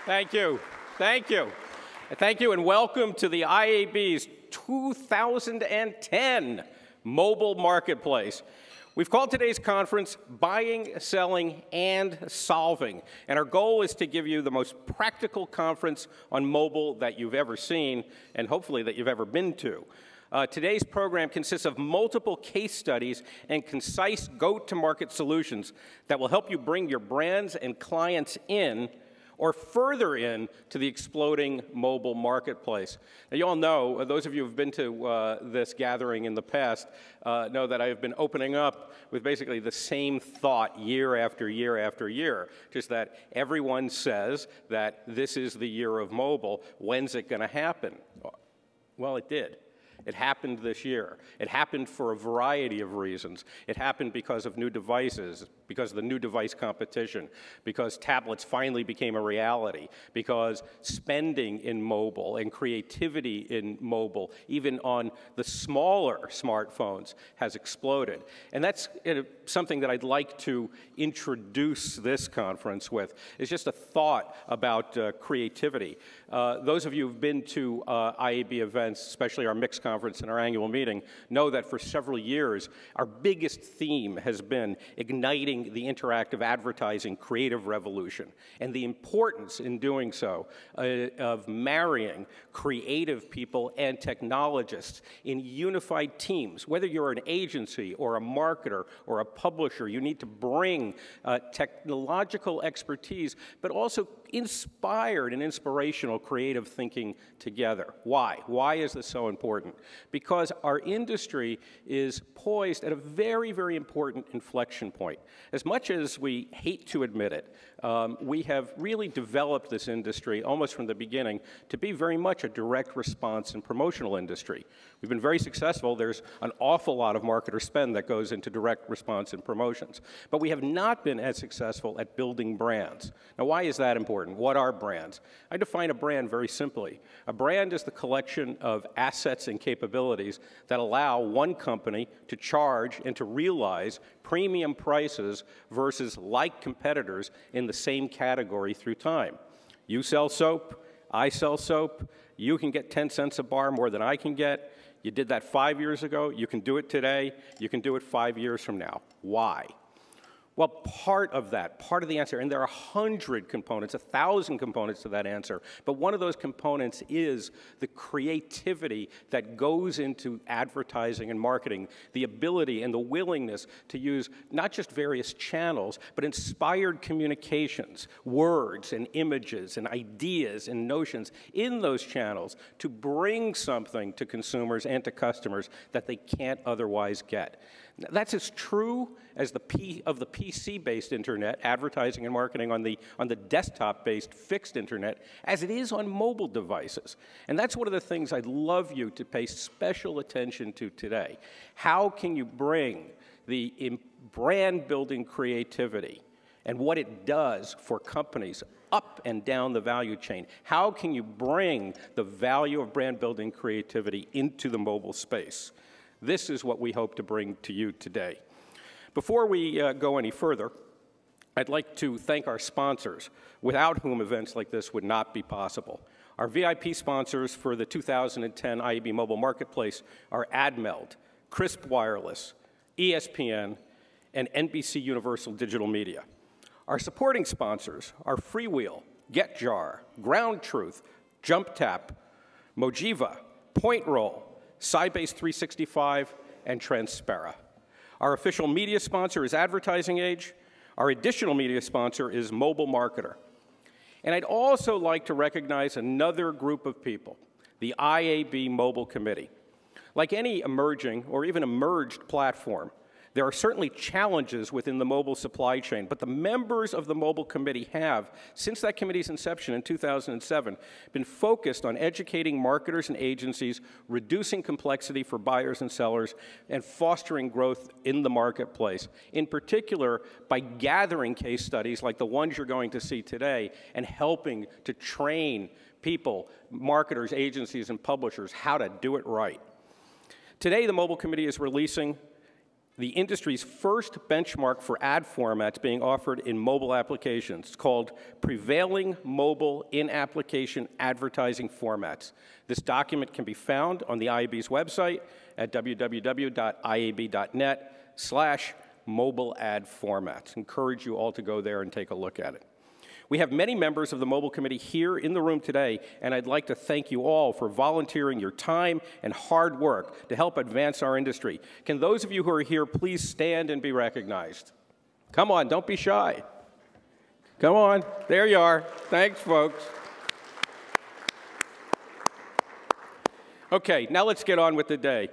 Thank you. Thank you. Thank you, and welcome to the IAB's 2010 Mobile Marketplace. We've called today's conference Buying, Selling, and Solving. And our goal is to give you the most practical conference on mobile that you've ever seen, and hopefully that you've ever been to. Today's program consists of multiple case studies and concise go-to-market solutions that will help you bring your brands and clients in or further in to the exploding mobile marketplace. Now, you all know, those of you who have been to this gathering in the past know that I have been opening up with basically the same thought year after year after year, just that everyone says that this is the year of mobile. When's it going to happen? Well, it did. It happened this year. It happened for a variety of reasons. It happened because of new devices, because of the new device competition, because tablets finally became a reality, because spending in mobile and creativity in mobile, even on the smaller smartphones, has exploded. And that's something that I'd like to introduce this conference with, is just a thought about creativity. Those of you who've been to IAB events, especially our mixed conference and our annual meeting, know that for several years, our biggest theme has been igniting the interactive advertising creative revolution and the importance in doing so of marrying creative people and technologists in unified teams. Whether you're an agency or a marketer or a publisher, you need to bring technological expertise, but also inspired and inspirational creative thinking together. Why? Why is this so important? Because our industry is poised at a very, very important inflection point. As much as we hate to admit it, we have really developed this industry almost from the beginning to be very much a direct response and promotional industry. We've been very successful. There's an awful lot of marketer spend that goes into direct response and promotions. But we have not been as successful at building brands. Now, why is that important? What are brands? I define a brand very simply. A brand is the collection of assets and capabilities that allow one company to charge and to realize premium prices versus like competitors in the same category through time. You sell soap, I sell soap, you can get 10 cents a bar more than I can get. You did that 5 years ago, you can do it today, you can do it 5 years from now. Why? Well, part of that, part of the answer, and there are 100 components, 1,000 components to that answer, but one of those components is the creativity that goes into advertising and marketing, the ability and the willingness to use not just various channels, but inspired communications, words and images and ideas and notions in those channels to bring something to consumers and to customers that they can't otherwise get. That's as true as the PC-based internet, advertising and marketing on the desktop-based fixed internet, as it is on mobile devices. And that's one of the things I'd love you to pay special attention to today. How can you bring the brand-building creativity and what it does for companies up and down the value chain? How can you bring the value of brand-building creativity into the mobile space? This is what we hope to bring to you today. Before we go any further, I'd like to thank our sponsors, without whom events like this would not be possible. Our VIP sponsors for the 2010 IAB Mobile Marketplace are AdMeld, Crisp Wireless, ESPN, and NBC Universal Digital Media. Our supporting sponsors are Freewheel, GetJar, Ground Truth, JumpTap, Mojiva, PointRoll, Sybase 365, and Transpera. Our official media sponsor is Advertising Age. Our additional media sponsor is Mobile Marketer. And I'd also like to recognize another group of people, the IAB Mobile Committee. Like any emerging or even emerged platform, there are certainly challenges within the mobile supply chain, but the members of the Mobile Committee have, since that committee's inception in 2007, been focused on educating marketers and agencies, reducing complexity for buyers and sellers, and fostering growth in the marketplace, in particular by gathering case studies like the ones you're going to see today and helping to train people, marketers, agencies, and publishers how to do it right. Today, the Mobile Committee is releasing the industry's first benchmark for ad formats being offered in mobile applications. It's called Prevailing Mobile In-Application Advertising Formats. This document can be found on the IAB's website at www.iab.net/mobile ad formats. Encourage you all to go there and take a look at it. We have many members of the Mobile Committee here in the room today, and I'd like to thank you all for volunteering your time and hard work to help advance our industry. Can those of you who are here please stand and be recognized? Come on, don't be shy. Come on, there you are. Thanks, folks. Okay, now let's get on with the day.